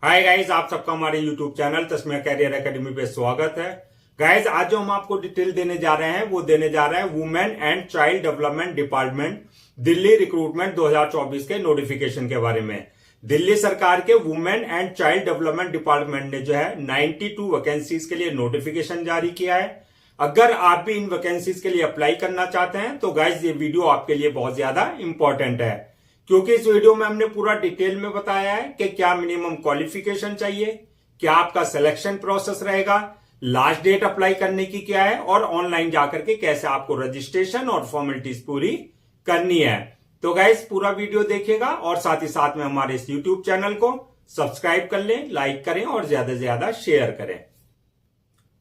Hi guys, आप सबका हमारे YouTube channel Tasmiya career academy पे स्वागत है। गाइज, आज जो हम आपको डिटेल देने जा रहे हैं वो देने जा रहे हैं women and child development department Delhi recruitment 2024 के नोटिफिकेशन के बारे में। दिल्ली सरकार के women and child development department ने जो है 92 वैकेंसीज के लिए नोटिफिकेशन जारी किया है। अगर आप भी इन वैकेंसीज के लिए अप्लाई करना चाहते हैं तो गाइज ये वीडियो आपके लिए बहुत ज्यादा इंपॉर्टेंट है, क्योंकि इस वीडियो में हमने पूरा डिटेल में बताया है कि क्या मिनिमम क्वालिफिकेशन चाहिए, क्या आपका सिलेक्शन प्रोसेस रहेगा, लास्ट डेट अप्लाई करने की क्या है और ऑनलाइन जाकर के कैसे आपको रजिस्ट्रेशन और फॉर्मेलिटीज पूरी करनी है। तो गाइस पूरा वीडियो देखिएगा और साथ ही साथ में हमारे इस यूट्यूब चैनल को सब्सक्राइब कर लें, लाइक करें और ज्यादा से ज्यादा शेयर करें।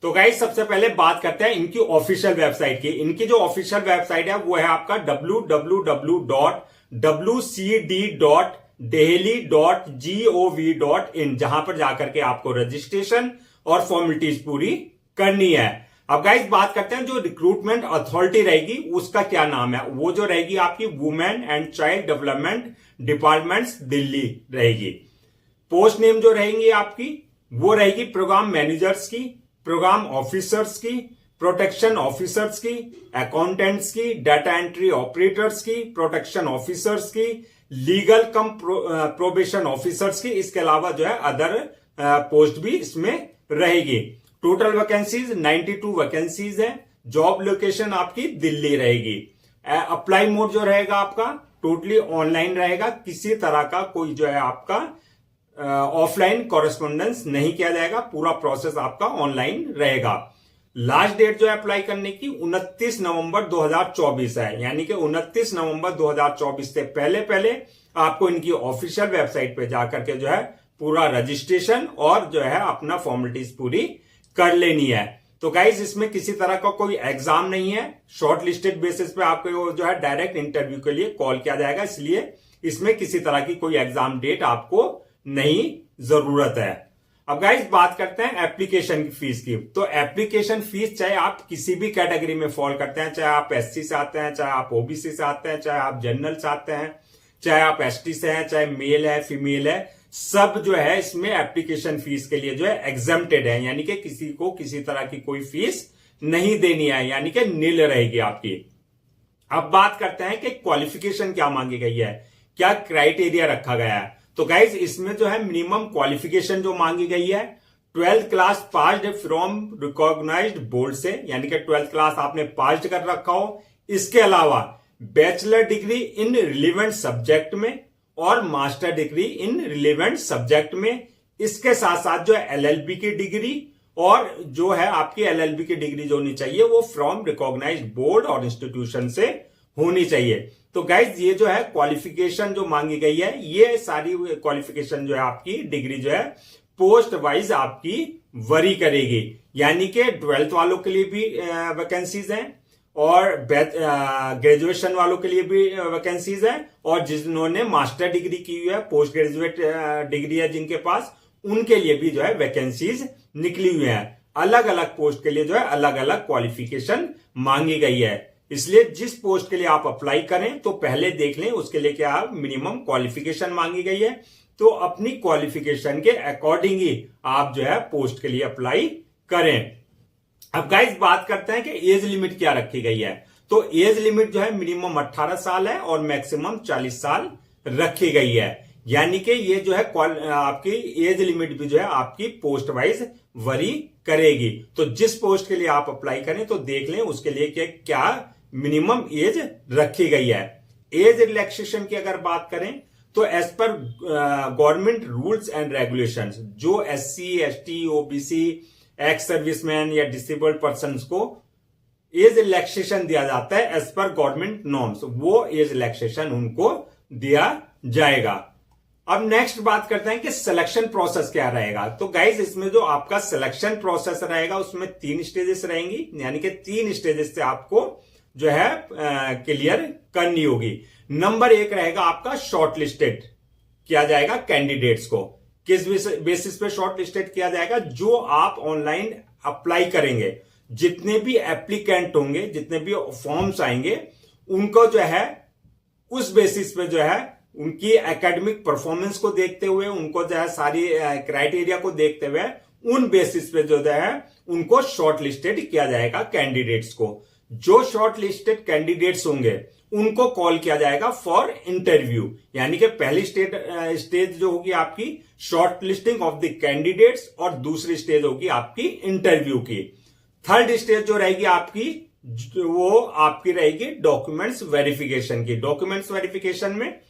तो गाइस सबसे पहले बात करते हैं इनकी ऑफिशियल वेबसाइट की। इनकी जो ऑफिशियल वेबसाइट है वो है आपका www.wcd.delhi.gov.in, जहां पर जाकर के आपको रजिस्ट्रेशन और फॉर्मेलिटीज पूरी करनी है। अब गाइस बात करते हैं जो रिक्रूटमेंट अथॉरिटी रहेगी उसका क्या नाम है। वो जो रहेगी आपकी women and child development departments Delhi रहेगी। पोस्ट नेम जो रहेंगी आपकी वो रहेगी प्रोग्राम मैनेजर्स की, प्रोग्राम ऑफिसर्स की, प्रोटेक्शन ऑफिसर्स की, अकाउंटेंट्स की, डाटा एंट्री ऑपरेटर्स की, प्रोटेक्शन ऑफिसर्स की, लीगल कम प्रोबेशन ऑफिसर्स की। इसके अलावा जो है अदर पोस्ट भी इसमें रहेगी। टोटल वैकेंसीज 92 वैकेंसीज है। जॉब लोकेशन आपकी दिल्ली रहेगी। अप्लाई मोड जो रहेगा आपका टोटली ऑनलाइन रहेगा। किसी तरह का कोई जो है आपका ऑफलाइन कॉरेस्पॉन्डेंस नहीं किया जाएगा। पूरा प्रोसेस आपका ऑनलाइन रहेगा। लास्ट डेट जो है अप्लाई करने की 29 नवंबर 2024 है, यानी कि 29 नवंबर 2024 से पहले पहले आपको इनकी ऑफिशियल वेबसाइट पे जाकर के जो है पूरा रजिस्ट्रेशन और जो है अपना फॉर्मेलिटीज पूरी कर लेनी है। तो गाइज इसमें किसी तरह का कोई एग्जाम नहीं है। शॉर्ट लिस्टेड बेसिस पे आपको जो है डायरेक्ट इंटरव्यू के लिए कॉल किया जाएगा, इसलिए इसमें किसी तरह की कोई एग्जाम डेट आपको नहीं जरूरत है। अब गाइस बात करते हैं एप्लीकेशन की फीस की। तो एप्लीकेशन फीस चाहे आप किसी भी कैटेगरी में फॉल करते हैं, चाहे आप एससी से आते हैं, चाहे आप ओबीसी से आते हैं, चाहे आप जनरल से आते हैं, चाहे आप एसटी से हैं, चाहे मेल है फीमेल है, सब जो है इसमें एप्लीकेशन फीस के लिए जो है एग्जम्प्टेड है, यानी कि किसी को किसी तरह की कोई फीस नहीं देनी है, यानी कि नील रहेगी आपकी। अब बात करते हैं कि क्वालिफिकेशन क्या मांगी गई है, क्या क्राइटेरिया रखा गया है। तो गाइज इसमें जो है मिनिमम क्वालिफिकेशन जो मांगी गई है 12th class passed from recognised board से, यानी कि 12th क्लास आपने पास्ड कर रखा हो। इसके अलावा bachelor degree in relevant subject में और master degree in relevant subject में। इसके साथ साथ जो है एलएलबी की डिग्री, और जो है आपकी एलएलबी की डिग्री जो होनी चाहिए वो फ्रॉम रिकॉग्नाइज्ड बोर्ड और इंस्टीट्यूशन से होनी चाहिए। तो गाइज ये जो है क्वालिफिकेशन जो मांगी गई है, ये सारी क्वालिफिकेशन जो है आपकी डिग्री जो है पोस्ट वाइज आपकी वरी करेगी, यानी कि 12th वालों के लिए भी वैकेंसीज हैं और ग्रेजुएशन वालों के लिए भी वैकेंसीज हैं, और जिन्होंने मास्टर डिग्री की हुई है, पोस्ट ग्रेजुएट डिग्री है जिनके पास, उनके लिए भी जो है वैकेंसीज निकली हुई है। अलग अलग पोस्ट के लिए जो है अलग अलग क्वालिफिकेशन मांगी गई है। इसलिए जिस पोस्ट के लिए आप अप्लाई करें तो पहले देख लें उसके लिए क्या मिनिमम क्वालिफिकेशन मांगी गई है, तो अपनी क्वालिफिकेशन के अकॉर्डिंग ही आप जो है पोस्ट के लिए अप्लाई करें। अब गाइस बात करते हैं कि एज लिमिट क्या रखी गई है। तो एज लिमिट जो है मिनिमम 18 साल है और मैक्सिमम 40 साल रखी गई है, यानी कि ये जो है आपकी एज लिमिट भी जो है आपकी पोस्ट वाइज वरी करेगी। तो जिस पोस्ट के लिए आप अप्लाई करें तो देख लें उसके लिए क्या मिनिमम एज रखी गई है। एज रिलैक्सेशन की अगर बात करें तो as per government rules and regulations, जो SC ST OBC ex serviceman या डिसेबल्ड पर्संस को एज रिलैक्सेशन दिया जाता है एज पर गवर्नमेंट नॉर्म्स, वो एज रिलैक्सेशन उनको दिया जाएगा। अब नेक्स्ट बात करते हैं कि सिलेक्शन प्रोसेस क्या रहेगा। तो गाइज इसमें जो आपका सिलेक्शन प्रोसेस रहेगा उसमें 3 स्टेजेस रहेंगी, यानी कि 3 स्टेजेस से आपको जो है क्लियर करनी होगी। नंबर 1 रहेगा आपका शॉर्ट लिस्टेड किया जाएगा कैंडिडेट्स को। किस बेसिस पे शॉर्ट लिस्टेड किया जाएगा, जो आप ऑनलाइन अप्लाई करेंगे, जितने भी एप्लीकेंट होंगे, जितने भी फॉर्म्स आएंगे, उनको जो है उस बेसिस पे जो है उनकी एकेडमिक परफॉर्मेंस को देखते हुए, उनको जो है सारी क्राइटेरिया को देखते हुए उन बेसिस पे जो है उनको शॉर्ट लिस्टेड किया जाएगा कैंडिडेट्स को। जो शॉर्ट लिस्टेड कैंडिडेट्स होंगे उनको कॉल किया जाएगा फॉर इंटरव्यू, यानी कि पहली स्टेज जो होगी आपकी short listing of the candidates और दूसरी स्टेज होगी आपकी इंटरव्यू की। थर्ड स्टेज जो रहेगी आपकी वो आपकी रहेगी डॉक्यूमेंट्स वेरिफिकेशन की। डॉक्यूमेंट्स वेरिफिकेशन में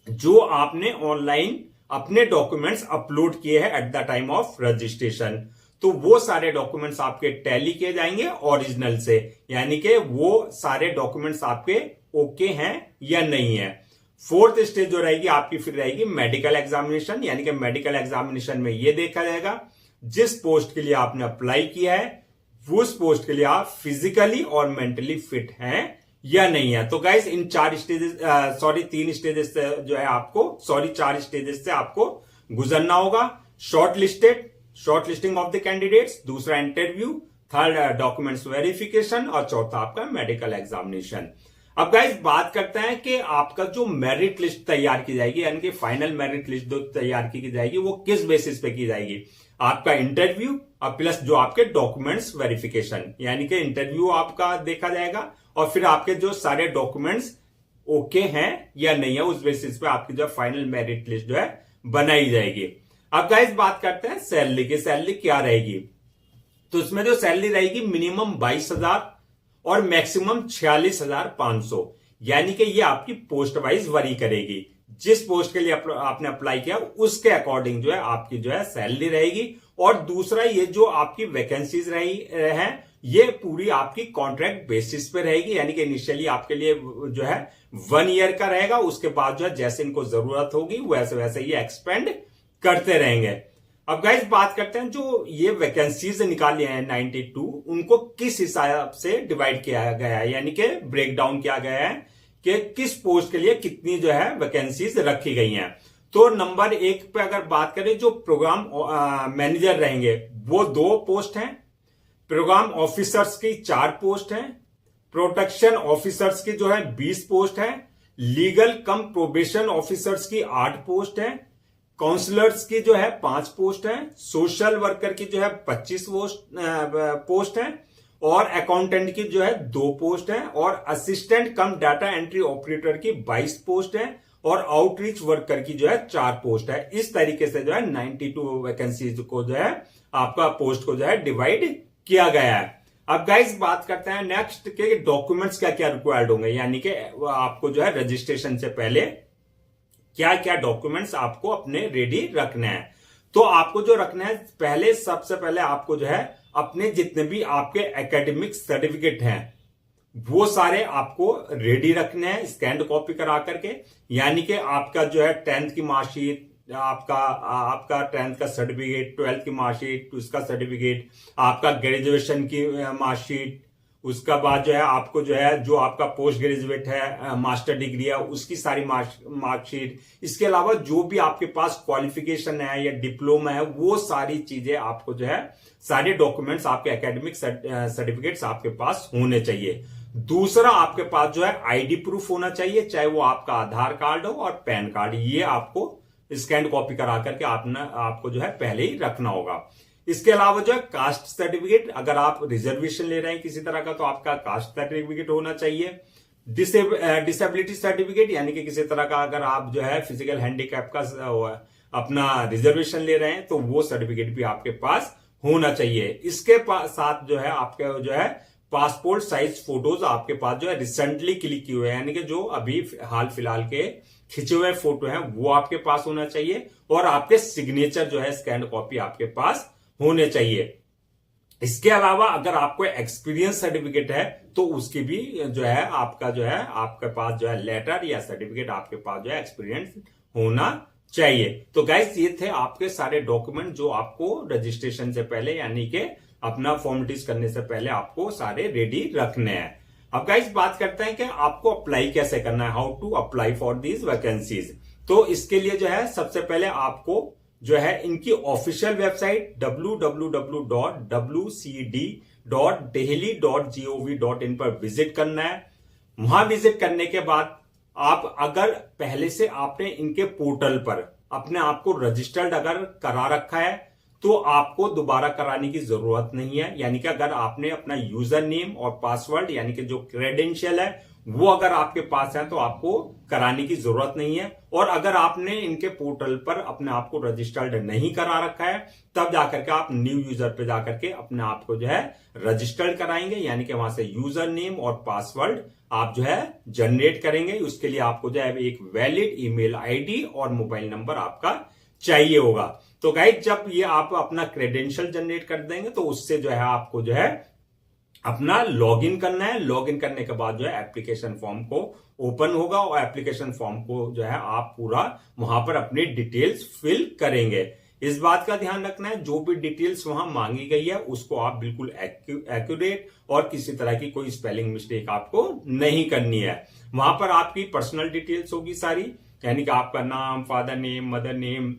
जो आपने ऑनलाइन अपने डॉक्यूमेंट्स अपलोड किए हैं at the time of registration, तो वो सारे डॉक्यूमेंट्स आपके टैली किए जाएंगे ओरिजिनल से, यानी कि वो सारे डॉक्यूमेंट्स आपके ओके हैं या नहीं है। फोर्थ स्टेज जो रहेगी आपकी फिर रहेगी मेडिकल एग्जामिनेशन, यानी कि मेडिकल एग्जामिनेशन में ये देखा जाएगा जिस पोस्ट के लिए आपने अप्लाई किया है उस पोस्ट के लिए आप फिजिकली और मेंटली फिट हैं या नहीं है। तो गाइस इन चार स्टेजेस से जो है आपको चार स्टेजेस से आपको गुजरना होगा। Short listing of the candidates, दूसरा इंटरव्यू, थर्ड डॉक्यूमेंट्स वेरिफिकेशन और चौथा आपका मेडिकल एग्जामिनेशन। अब गाइस बात करते हैं कि आपका जो मेरिट लिस्ट तैयार की जाएगी, यानी कि फाइनल मेरिट लिस्ट जो तैयार की जाएगी वो किस बेसिस पे की जाएगी। आपका इंटरव्यू और प्लस जो आपके डॉक्यूमेंट्स वेरिफिकेशन, यानी कि इंटरव्यू आपका देखा जाएगा और फिर आपके जो सारे डॉक्यूमेंट्स ओके हैं या नहीं है उस बेसिस पे आपकी जो फाइनल मेरिट लिस्ट जो है बनाई जाएगी। अब गाइस बात करते हैं सैलरी की। सैलरी क्या रहेगी, तो इसमें जो सैलरी रहेगी मिनिमम 22,000 और मैक्सिमम 46,500, यानी कि ये आपकी पोस्ट वाइज वरी करेगी। जिस पोस्ट के लिए आपने अप्लाई किया उसके अकॉर्डिंग जो है आपकी जो है सैलरी रहेगी। और दूसरा ये जो आपकी वैकेंसीज रही है ये पूरी आपकी कॉन्ट्रैक्ट बेसिस पे रहेगी, यानी कि इनिशियली आपके लिए जो है 1 ईयर का रहेगा, उसके बाद जो है जैसे इनको जरूरत होगी वैसे वैसे ये एक्सपेंड करते रहेंगे। अब गाइस बात करते हैं जो ये वैकेंसीज निकाली हैं 92, उनको किस हिसाब से डिवाइड किया गया है, यानी कि ब्रेक डाउन किया गया है कि किस पोस्ट के लिए कितनी जो है वैकेंसीज रखी गई हैं। तो नंबर 1 पे अगर बात करें जो प्रोग्राम मैनेजर रहेंगे वो 2 पोस्ट हैं, प्रोग्राम ऑफिसर्स की 4 पोस्ट हैं, प्रोटेक्शन ऑफिसर्स की जो है 20 पोस्ट है, लीगल कम प्रोबेशन ऑफिसर्स की 8 पोस्ट है, काउंसलर्स की जो है 5 पोस्ट है, सोशल वर्कर की जो है 25 पोस्ट है और अकाउंटेंट की जो है 2 पोस्ट है और असिस्टेंट कम डाटा एंट्री ऑपरेटर की 22 पोस्ट है और आउटरीच वर्कर की जो है 4 पोस्ट है। इस तरीके से जो है 92 वैकेंसीज को जो है आपका पोस्ट को जो है डिवाइड किया गया है। अब गाइस बात करते हैं नेक्स्ट के डॉक्यूमेंट्स क्या क्या रिक्वायर्ड होंगे, यानी कि आपको जो है रजिस्ट्रेशन से पहले क्या क्या डॉक्यूमेंट्स आपको अपने रेडी रखने हैं। तो आपको जो रखना है पहले सबसे पहले आपको जो है अपने जितने भी आपके एकेडमिक सर्टिफिकेट हैं वो सारे आपको रेडी रखने हैं स्कैन्ड कॉपी करा करके, यानी कि आपका जो है 10th की मार्कशीट, आपका 10th का सर्टिफिकेट, 12th की मार्कशीट, उसका सर्टिफिकेट, आपका ग्रेजुएशन की मार्कशीट, उसका बाद जो है आपको जो है जो आपका पोस्ट ग्रेजुएट है मास्टर डिग्री है उसकी सारी मार्कशीट, इसके अलावा जो भी आपके पास क्वालिफिकेशन है या डिप्लोमा है वो सारी चीजें आपको जो है सारे डॉक्यूमेंट्स आपके एकेडमिक सर्टिफिकेट्स आपके पास होने चाहिए। दूसरा आपके पास जो है आईडी प्रूफ होना चाहिए, चाहे वो आपका आधार कार्ड हो और पैन कार्ड, ये आपको स्कैन कॉपी करा करके आपको जो है पहले ही रखना होगा। इसके अलावा जो है कास्ट सर्टिफिकेट, अगर आप रिजर्वेशन ले रहे हैं किसी तरह का तो आपका कास्ट सर्टिफिकेट होना चाहिए। डिसेबिलिटी सर्टिफिकेट, यानी कि किसी तरह का अगर आप जो है फिजिकल हैंडीकैप का अपना रिजर्वेशन ले रहे हैं तो वो सर्टिफिकेट भी आपके पास होना चाहिए। इसके साथ जो है आपके जो है पासपोर्ट साइज फोटोज आपके पास जो है रिसेंटली क्लिक किए हुए हैं, यानी कि जो अभी हाल फिलहाल के खिंचे हुए फोटो हैं वो आपके पास होना चाहिए और आपके सिग्नेचर जो है स्कैन कॉपी आपके पास होने चाहिए। इसके अलावा अगर आपको एक्सपीरियंस सर्टिफिकेट है तो उसकी भी जो है आपका जो है आपके पास जो है लेटर या सर्टिफिकेट आपके पास जो है एक्सपीरियंस होना चाहिए। तो गाइस ये थे आपके सारे डॉक्यूमेंट जो आपको रजिस्ट्रेशन से पहले यानी कि अपना फॉर्मेलिटीज करने से पहले आपको सारे रेडी रखने हैं। अब गाइस बात करते हैं कि आपको अप्लाई कैसे करना है, how to apply for these vacancies. तो इसके लिए जो है सबसे पहले आपको जो है इनकी ऑफिशियल वेबसाइट www.wcd.delhi.gov.in पर विजिट करना है। वहां विजिट करने के बाद आप अगर पहले से आपने इनके पोर्टल पर अपने आप को रजिस्टर्ड अगर करा रखा है तो आपको दोबारा कराने की जरूरत नहीं है। यानी कि अगर आपने अपना यूजर नेम और पासवर्ड यानी कि जो क्रेडेंशियल है वो अगर आपके पास है तो आपको कराने की जरूरत नहीं है। और अगर आपने इनके पोर्टल पर अपने आप को रजिस्टर्ड नहीं करा रखा है तब जाकर के आप न्यू यूजर पे जाकर के अपने आप को जो है रजिस्टर्ड कराएंगे। यानी कि वहां से यूजर नेम और पासवर्ड आप जो है जनरेट करेंगे। उसके लिए आपको जो है एक वैलिड ईमेल आईडी और मोबाइल नंबर आपका चाहिए होगा। तो गाइस जब ये आप अपना क्रेडेंशियल जनरेट कर देंगे तो उससे जो है आपको जो है अपना लॉगिन करना है। लॉगिन करने के बाद जो है एप्लीकेशन फॉर्म को ओपन होगा और एप्लीकेशन फॉर्म को जो है आप पूरा वहां पर अपनी डिटेल्स फिल करेंगे। इस बात का ध्यान रखना है जो भी डिटेल्स वहां मांगी गई है उसको आप बिल्कुल एक्यूरेट और किसी तरह की कोई स्पेलिंग मिस्टेक आपको नहीं करनी है। वहां पर आपकी पर्सनल डिटेल्स होगी सारी, यानी कि आपका नाम, father name, mother name,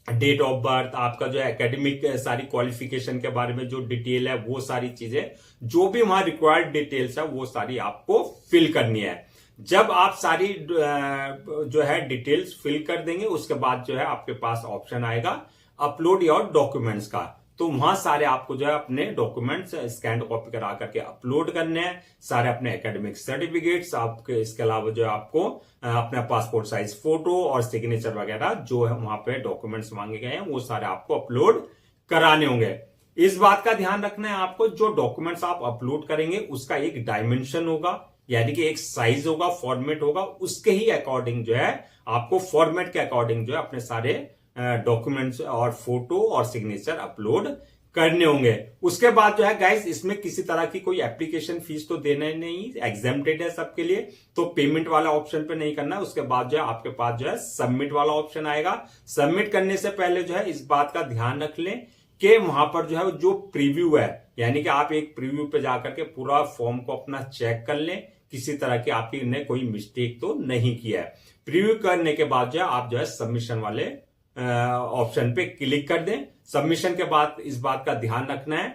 date of birth, आपका जो एकेडमिक सारी क्वालिफिकेशन के बारे में जो डिटेल है वो सारी चीजें जो भी वहां रिक्वायर्ड डिटेल्स है वो सारी आपको फिल करनी है। जब आप सारी जो है डिटेल्स फिल कर देंगे उसके बाद जो है आपके पास ऑप्शन आएगा अपलोड योर डॉक्यूमेंट्स का। तो वहां सारे आपको जो है अपने डॉक्यूमेंट्स स्कैन कॉपी करा करके अपलोड करने हैं, सारे अपने एकेडमिक सर्टिफिकेट्स आपके। इसके अलावा जो है आपको अपना पासपोर्ट साइज फोटो और सिग्नेचर वगैरह जो है वहां पे डॉक्यूमेंट्स मांगे गए हैं वो सारे आपको अपलोड कराने होंगे। इस बात का ध्यान रखना है आपको जो डॉक्यूमेंट्स आप अपलोड करेंगे उसका एक डायमेंशन होगा, यानी कि एक साइज होगा, फॉर्मेट होगा, उसके ही अकॉर्डिंग जो है आपको फॉर्मेट के अकॉर्डिंग जो है अपने सारे डॉक्यूमेंट्स और फोटो और सिग्नेचर अपलोड करने होंगे। उसके बाद जो है गाइस इसमें किसी तरह की कोई एप्लीकेशन फीस तो देना ही नहीं, एग्जेम्प्टेड है सबके लिए, तो पेमेंट वाला ऑप्शन पे नहीं करना है। उसके बाद जो है आपके पास जो है सबमिट वाला ऑप्शन आएगा। सबमिट करने से पहले जो है इस बात का ध्यान रख लें कि वहां पर जो है जो प्रीव्यू है, यानी कि आप एक प्रीव्यू पे जाकर के पूरा फॉर्म को अपना चेक कर लें, किसी तरह की आपकी ने कोई मिस्टेक तो नहीं किया है। प्रीव्यू करने के बाद जो है आप जो है सबमिशन वाले ऑप्शन पे क्लिक कर दें। सबमिशन के बाद इस बात का ध्यान रखना है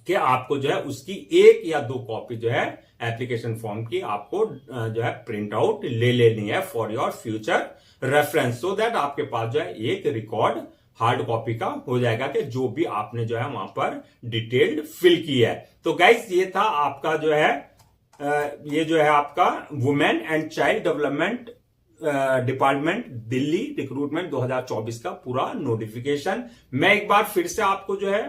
कि आपको जो है उसकी 1 या 2 कॉपी जो है एप्लीकेशन फॉर्म की आपको जो है प्रिंट आउट ले लेनी है for your future reference, so that आपके पास जो है एक रिकॉर्ड हार्ड कॉपी का हो जाएगा कि जो भी आपने जो है वहां पर डिटेल्ड फिल की है। तो गाइस ये था आपका जो है ये जो है आपका women and child development department Delhi recruitment 2024 का पूरा नोटिफिकेशन। मैं एक बार फिर से आपको जो है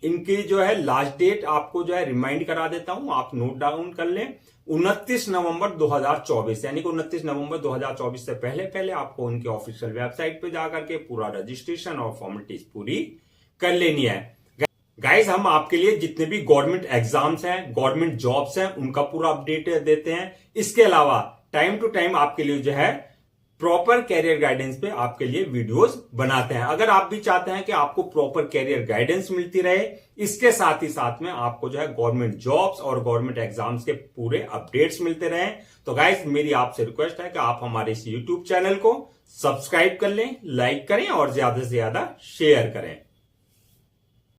इनकी जो है लास्ट डेट आपको जो है रिमाइंड करा देता हूं, आप नोट डाउन कर लें। 29 नवंबर 2024, यानी कि 29 नवंबर 2024 से पहले पहले आपको उनके ऑफिशियल वेबसाइट पे जाकर के पूरा रजिस्ट्रेशन और फॉर्मेलिटीज पूरी कर लेनी है। गाइस हम आपके लिए जितने भी गवर्नमेंट एग्जाम्स हैं, गवर्नमेंट जॉब्स हैं, उनका पूरा अपडेट देते हैं। इसके अलावा टाइम टू टाइम आपके लिए जो है प्रॉपर कैरियर गाइडेंस पे आपके लिए वीडियोस बनाते हैं। अगर आप भी चाहते हैं कि आपको प्रॉपर कैरियर गाइडेंस मिलती रहे, इसके साथ ही साथ में आपको जो है गवर्नमेंट जॉब्स और गवर्नमेंट एग्जाम्स के पूरे अपडेट्स मिलते रहे, तो गाइस मेरी आपसे रिक्वेस्ट है कि आप हमारे इस यूट्यूब चैनल को सब्सक्राइब कर लें, लाइक करें और ज्यादा से ज्यादा शेयर करें।